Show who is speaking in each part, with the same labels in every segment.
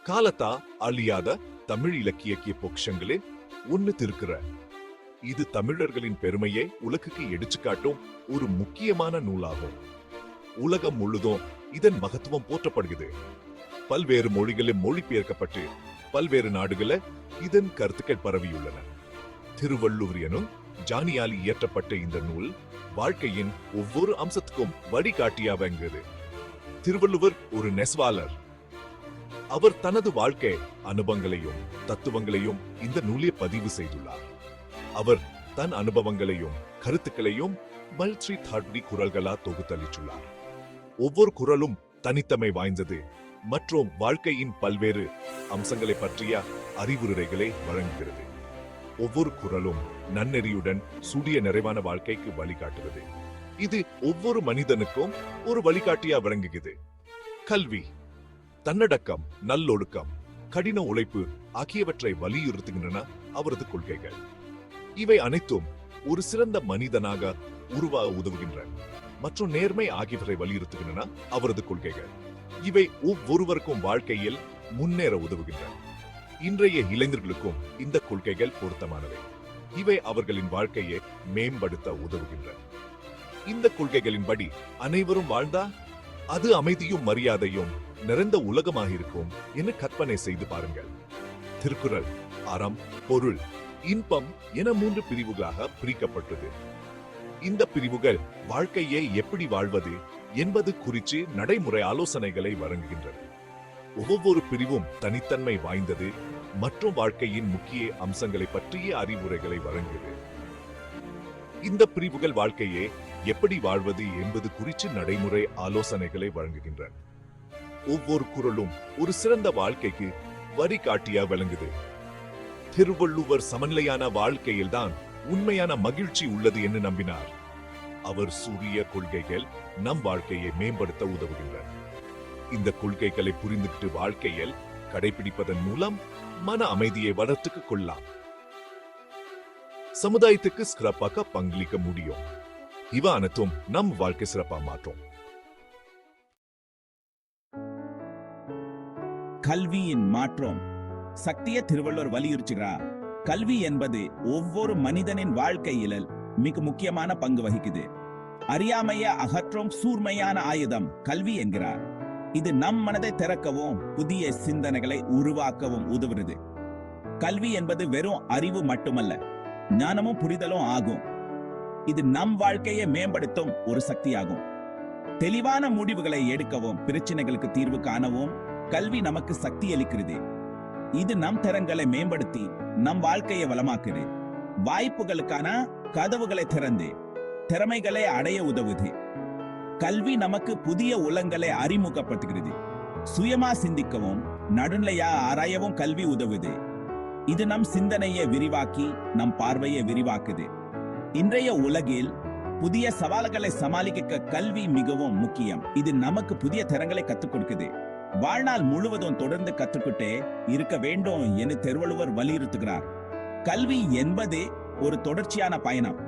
Speaker 1: காலத்தா அழியாத தமிழ் இலக்கிய பொக்கிஷங்களில் ஒன்னு திருக்குறள். இது தமிழர்களின் பெருமையை உலகுக்கு எடுத்துக்காட்டும் ஒரு முக்கியமான நூலாகும். உலகம் முழுதும் இதன் மகத்துவம் போற்றப்படுகிறது. பல்வேறு மொழிகளில் மொழிபெயர்க்கப்பட்டு பல்வேறு நாடுகளில் இதன் கருத்துக்கள் பரவியுள்ளன. திருவள்ளுவர் எனும் ஜானியால் இயற்றப்பட்ட இந்த நூல் வாழ்க்கையின் ஒவ்வொரு அம்சத்துக்கும் வழிகாட்டியாவது. திருவள்ளுவர் ஒரு நெசவாளர். அவர் தனது வாழ்க்கை அனுபவங்களையும் தத்துவங்களையும் இந்த நூலில் பதிவு செய்துள்ளார். அவர் தன் அனுபவங்களையும் கருத்துக்களையும் மல்டி தாட்படி குரல்களா தொகுத்தளித்துள்ளார். ஒவ்வொரு குரலும் தனித்தன்மை வாய்ந்தது மற்றும் வாழ்க்கையின் பல்வேறு அம்சங்களை பற்றிய அறிவுரைகளை வழங்குகிறது. ஒவ்வொரு குரலும் நன்னெறியுடன் சூடிய நிறைவான வாழ்க்கைக்கு வழிகாட்டுகிறது. இது ஒவ்வொரு மனிதனுக்கும் ஒரு வழிகாட்டியா விளங்குகிறது. கல்வி, தன்னடக்கம், நல்லொழுக்கம், கடின உழைப்பு ஆகியவற்றை வலியுறுத்துகின்றன அவரது கொள்கைகள். இவை அனைத்தும் ஒரு சிறந்த மனிதனாக உருவாக உதவுகின்றன மற்றும் நேர்மை ஆகியவற்றை வலியுறுத்துகின்றன அவரது கொள்கைகள். இவை ஒவ்வொருவருக்கும் வாழ்க்கையில் முன்னேற உதவுகின்றன. இன்றைய இளைஞர்களுக்கும் இந்த கொள்கைகள் பொருத்தமானவை. இவை அவர்களின் வாழ்க்கையை மேம்படுத்த உதவுகின்றன. இந்த கொள்கைகளின்படி அனைவரும் வாழ்ந்தா அது அமைதியும் மரியாதையும் நிறைந்த உலகமாக இருக்கும் என கற்பனை செய்து பாருங்கள். திருக்குறள் அறம், பொருள், இன்பம் என 3 பிரிவுகளாக பிரிக்கப்பட்டது. இந்த பிரிவுகள் வாழ்க்கையை எப்படி வாழ்வது என்பது குறித்து நடைமுறை ஆலோசனைகளை வழங்குகின்றன. ஒவ்வொரு பிரிவும் தனித்தன்மை வாய்ந்தது மற்றும் வாழ்க்கையின் முக்கிய அம்சங்களை பற்றிய அறிவுரைகளை வழங்குகிறது. இந்த பிரிவுகள் வாழ்க்கையை எப்படி வாழ்வது என்பது குறித்து நடைமுறை ஆலோசனைகளை வழங்குகின்றன. ஒவ்வொரு குறளும் ஒரு சிறந்த வாழ்க்கைக்கு வழிகாட்டியா விளங்குது. திருவள்ளுவர் சமநிலையான வாழ்க்கையில்தான் உண்மையான மகிழ்ச்சி உள்ளது என்று நம்பினார். அவர் சூரிய கொள்கைகள் நம் வாழ்க்கையை மேம்படுத்த உதவுகின்றன. இந்த கொள்கைகளை புரிந்துகிட்டு வாழ்க்கையில் கடைபிடிப்பதன் மூலம் மன அமைதியை வளர்த்துக் கொள்ளலாம். சமுதாயத்துக்கு சிறப்பாக பங்களிக்க முடியும். இவ அனைத்தும் நம் வாழ்க்கை சிறப்பா மாற்றும்.
Speaker 2: கல்வியின் மாற்றம் சக்தியை திருவள்ளுவர் வலியுறுத்துகிறார். கல்வி என்பது ஒவ்வொரு மனிதனின் வாழ்க்கையில் மிக முக்கியமான பங்கு வகிக்குது. அறியாமைய அகற்றும் சூர்மையான ஆயுதம் கல்வி என்கிறார். இது நம் மனதை திறக்கவும் புதிய சிந்தனைகளை உருவாக்கவும் உதவுகிறது. கல்வி என்பது வெறும் அறிவு மட்டுமல்ல, ஞானமும் புரிதலும் ஆகும். இது நம் வாழ்க்கையை மேம்படுத்தும் ஒரு சக்தியாகும். தெளிவான முடிவுகளை எடுக்கவும் பிரச்சனைகளுக்கு தீர்வு காணவும் கல்வி நமக்கு சக்தி அளிக்கிறது. இது நம் திறன்களை மேம்படுத்தி நம் வாழ்க்கையை வளமாக்குது. வாய்ப்புகளுக்கான கதவுகளை திறந்து திறமைகளை அடைய உதவுது. கல்வி நமக்கு புதிய உலகங்களை அறிமுகப்படுத்துகிறது. சுயமா சிந்திக்கவும் நடுநிலையா ஆராயவும் கல்வி உதவுது. இது நம் சிந்தனையை விரிவாக்கி நம் பார்வையை விரிவாக்குது. இன்றைய உலகில் புதிய சவால்களை சமாளிக்க கல்வி மிகவும் முக்கியம். இது நமக்கு புதிய திறன்களை கற்றுக் கொடுக்குது. வாழ்நாள் முழுவதும் தொடர்ந்து கற்றுக்கிட்டே இருக்க வேண்டும் என திருவள்ளுவர் வலியுறுத்துகிறார். கல்வி என்பது ஒரு தொடர்ச்சியான பயணம்.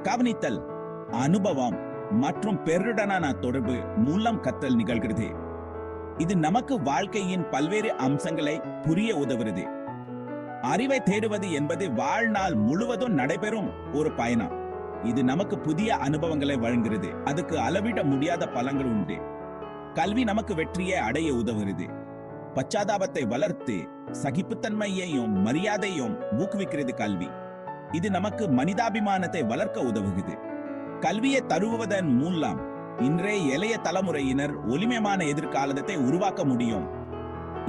Speaker 2: கவனித்தல், அனுபவம் மற்றும் பெருடனான தொடர்பு மூலம் கற்றல் நிகழ்கிறது. இது நமக்கு வாழ்க்கையின் பல்வேறு அம்சங்களை புரிய உதவுகிறது. அறிவை தேடுவது என்பது வாழ்நாள் முழுவதும் நடைபெறும் ஒரு பயணம். இது நமக்கு புதிய அனுபவங்களை வழங்குகிறது. அதுக்கு அளவிட முடியாத பலன்கள் உண்டு. கல்வி நமக்கு வெற்றியை அடைய உதவுகிறது. பச்சாதாபத்தை வளர்த்து சகிப்புத்தன்மையையும் மரியாதையும் ஊக்குவிக்கிறது கல்வி. இது நமக்கு மனிதாபிமானத்தை வளர்க்க உதவுகிறது. கல்வியை தருவதன் மூலம் இன்றைய இளைய தலைமுறையினர் ஒளிமயமான எதிர்காலத்தை உருவாக்க முடியும்.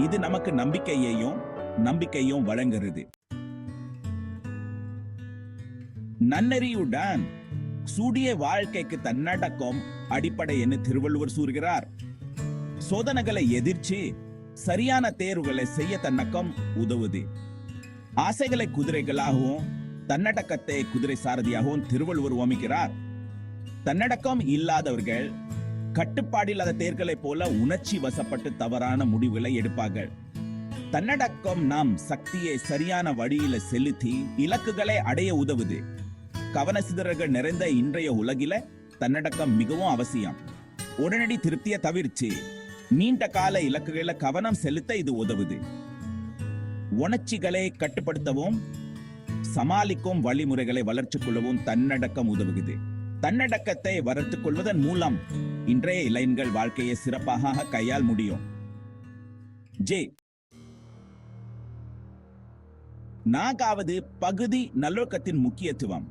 Speaker 2: இது நமக்கு நம்பிக்கையும் வழங்குகிறது. நன்னெறியுடன் சூடிய வாழ்க்கைக்கு தன்னடக்கம் அடிப்படை என்று திருவள்ளுவர் கூறுகிறார். சோதனைகளை எதிர்த்து சரியான தேர்வுகளை செய்ய தன்னக்கம் உதவுது. ஆசைகளை குதிரைகளாகவும் தன்னடக்கத்தை குதிரை சாரதியாகவும் திருவள்ளுவர் ஓமிக்கிறார். தன்னடக்கம் இல்லாதவர்கள் கட்டுப்பாடில்லாத தேர்களைப் போல உணர்ச்சி வசப்பட்டு தவறான முடிவுகளை எடுப்பார்கள். தன்னடக்கம் நாம் சக்தியை சரியான வழியில செலுத்தி இலக்குகளை அடைய உதவுது. கவன சிதறல்கள் நிறைந்த இன்றைய உலகில தன்னடக்கம் மிகவும் அவசியம். உடனடி திருப்தியை தவிர்த்து நீண்ட கால இலக்குகளை கவனம் செலுத்த இது உதவுது. உணர்ச்சிகளை கட்டுப்படுத்தவும் சமாளிக்கும் வழிமுறைகளை வளர்ச்சி கொள்ளவும் தன்னடக்கம் உதவுகிறது. தன்னடக்கத்தை வளர்த்துக் கொள்வதன் மூலம் இன்றைய இளைஞர்கள் வாழ்க்கையை சிறப்பாக கையாள் முடியும். ஜே 4வது பகுதி நல்லொழுக்கத்தின் முக்கியத்துவம்.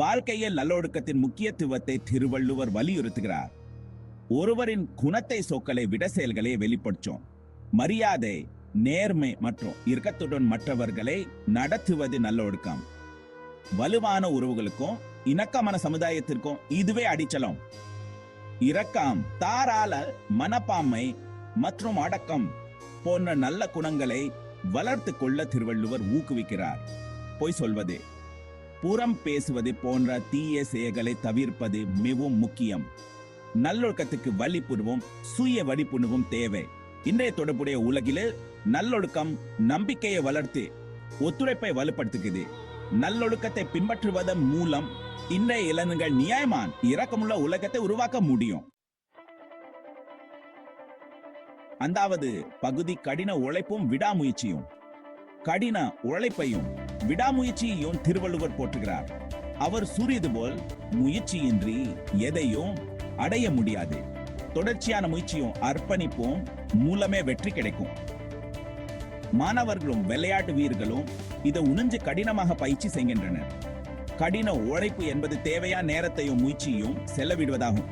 Speaker 2: வாழ்க்கையில் நல்லொழுக்கத்தின் முக்கியத்துவத்தை திருவள்ளுவர் வலியுறுத்துகிறார். ஒருவரின் குணத்தை சொற்களை விட செயல்களை வெளிப்படுத்தும். மரியாதை, நேர்மை மற்றும் இரக்கத்துடன் மற்றவர்களை நடத்துவது நல்லொழுக்கம். வலுவான உறவுகளுக்கும் இணக்கமான சமுதாயத்திற்கும் இதுவே அடிச்சலம். இரக்கம், தாராள மனப்பான்மை மற்றும் அடக்கம் போன்ற நல்ல குணங்களை வளர்த்து கொள்ள திருவள்ளுவர் ஊக்குவிக்கிறார். பொய் சொல்வது, புறம் பேசுவது போன்ற தீய செயல்களை தவிர்ப்பது மிகவும் முக்கியம். நல்லொழுக்கத்துக்கு வழிபுணர்வும் சுய வழிபுணர்வும் தேவை. இன்றைய தொடர்புடைய உலகில் நல்லொழுக்கம் நம்பிக்கையை வளர்த்து ஒத்துழைப்பை வலுப்படுத்துகிறது. நல்லொழுக்கத்தை பின்பற்றுவதன் மூலம் இன்றைய இளைஞர்கள் நியாயமான இரக்கமுள்ள உலகத்தை உருவாக்க முடியும். அந்தாவது பகுதி கடின உழைப்பும் விடாமுயற்சியும். கடின உழைப்பையும் விடாமுயற்சியையும் திருவள்ளுவர் போற்றுகிறார். அவர் கூறியது போல் முயற்சியின்றி எதையும் அடைய முடியாது. தொடர்ச்சியான முயற்சியும் அர்ப்பணிப்பும் மூலமே வெற்றி கிடைக்கும். மாணவர்களும் விளையாட்டு வீரர்களும் இதை உணர்ந்து கடினமாக பயிற்சி செய்கின்றனர். கடின உழைப்பு என்பது தேவையான நேரத்தையும் முயற்சியும் செலவிடுவதாகும்.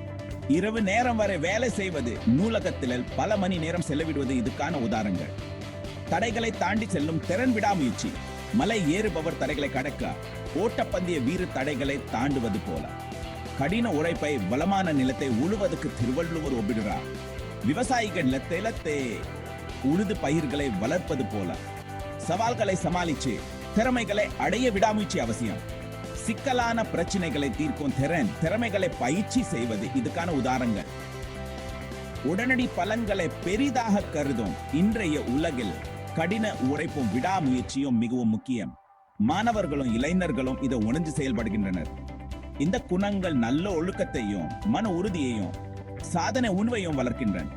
Speaker 2: இரவு நேரம் வரை வேலை செய்வது, நூலகத்தில் பல மணி நேரம் செலவிடுவது இதுக்கான உதாரணங்கள். தடைகளை தாண்டி செல்லும் திறன் விடாமுயற்சி. மலை ஏறுபவர் தடைகளை கடக்க, ஓட்டப்பந்தய வீர தடைகளை தாண்டுவது போல. கடின உழைப்பை வளமான நிலத்தை உழுவதற்கு திருவள்ளுவர் ஒப்பிடுகிறார். விவசாயிகள் நிலத்தை உழுது பயிர்களை வளர்ப்பது போல. சவால்களை சமாளிச்சு திறமைகளை அடைய விடாமுயற்சி அவசியம். சிக்கலான பிரச்சனைகளை தீர்க்கும் திறமைகளை பயிற்சி செய்வது இதுக்கான உதாரணங்கள். உடனடி பலன்களை பெரிதாக கருதும் இன்றைய உலகில் கடின உழைப்பும் விடாமுயற்சியும் மிகவும் முக்கியம். மாணவர்களும் இளைஞர்களும் இதை உணர்ந்து செயல்படுகின்றனர். இந்த குணங்கள் நல்ல ஒழுக்கத்தையும் மன உறுதியையும் சாதனை உணவையும் வளர்க்கின்றன.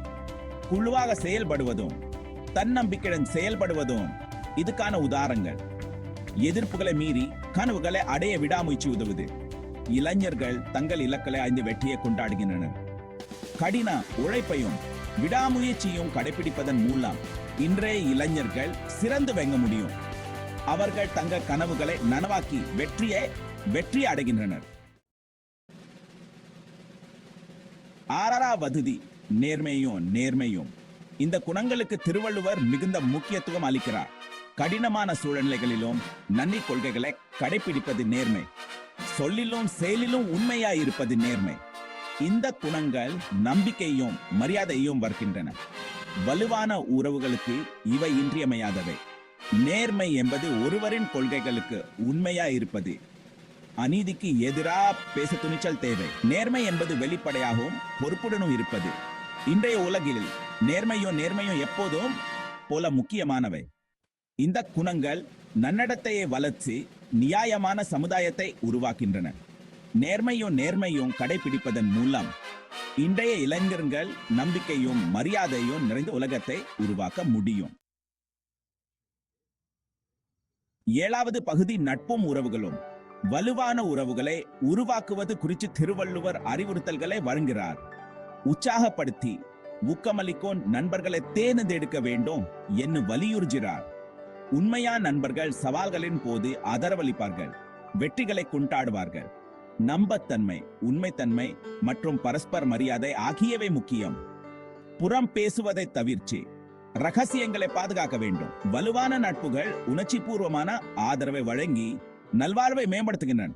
Speaker 2: குழுவாக செயல்படுவதும் தன்னம்பிக்கையுடன் செயல்படுவதும் இதுக்கான உதாரணங்கள். எதிர்ப்புகளை மீறி கனவுகளை அடைய விடாமுயற்சி உதவுது. இளைஞர்கள் தங்கள் இலக்களை அடைந்து வெற்றியை கொண்டாடுகின்றனர். கடின உழைப்பையும் விடாமுயற்சியும் கடைபிடிப்பதன் மூலம் இன்றைய இளைஞர்கள் சிறந்து விளங்க முடியும். அவர்கள் தங்கள் கனவுகளை நனவாக்கி வெற்றி அடைகின்றனர். 6வது நேர்மையும். இந்த குணங்களுக்கு திருவள்ளுவர் மிகுந்த முக்கியத்துவம் அளிக்கிறார். கடினமான சூழ்நிலைகளிலும் நன்னி கொள்கைகளை கடைபிடிப்பது நேர்மை. சொல்லிலும் செயலிலும் உண்மையாயிருப்பது நேர்மை. இந்த குணங்கள் நம்பிக்கையும் மரியாதையும் வருகின்றன. வலுவான உறவுகளுக்கு இவை இன்றியமையாதவை. நேர்மை என்பது ஒருவரின் கொள்கைகளுக்கு உண்மையாயிருப்பது. அநீதிக்கு எதிராக பேச துணிச்சல் தேவை. நேர்மை என்பது வெளிப்படையாகவும் பொறுப்புடனும் இருப்பது. இன்றைய உலகில் நேர்மையும் எப்போதும் போல முக்கியமானவை. இந்த குணங்கள் நன்னடத்தையை வளர்ச்சி நியாயமான சமுதாயத்தை உருவாக்கின்றன. நேர்மையும் கடைபிடிப்பதன் மூலம் இன்றைய இளைஞர்கள் நம்பிக்கையும் மரியாதையும் நிறைந்த உலகத்தை உருவாக்க முடியும். 7வது பகுதி நட்பும் உறவுகளும். வலுவான உறவுகளை உருவாக்குவது குறித்து திருவள்ளுவர் அறிவுறுத்தல்களை வழங்குகிறார். உற்சாகப்படுத்தி ஊக்கமளிக்கும் நண்பர்களை தேர்ந்தெடுக்க வேண்டும் என்று வலியுறுத்துகிறார். உண்மையான நண்பர்கள் சவால்களின் போது ஆதரவளிப்பார்கள், வெற்றிகளை கொண்டாடுவார்கள். நம்பத்தன்மை, உண்மைத்தன்மை மற்றும் பரஸ்பர மரியாதை ஆகியவை முக்கியம். புறம் பேசுவதை தவிர்த்து ரகசியங்களை பாதுகாக்க வேண்டும். வலுவான நட்புகள் உணர்ச்சி பூர்வமான ஆதரவை வழங்கி நல்வாழ்வை மேம்படுத்துகின்றன.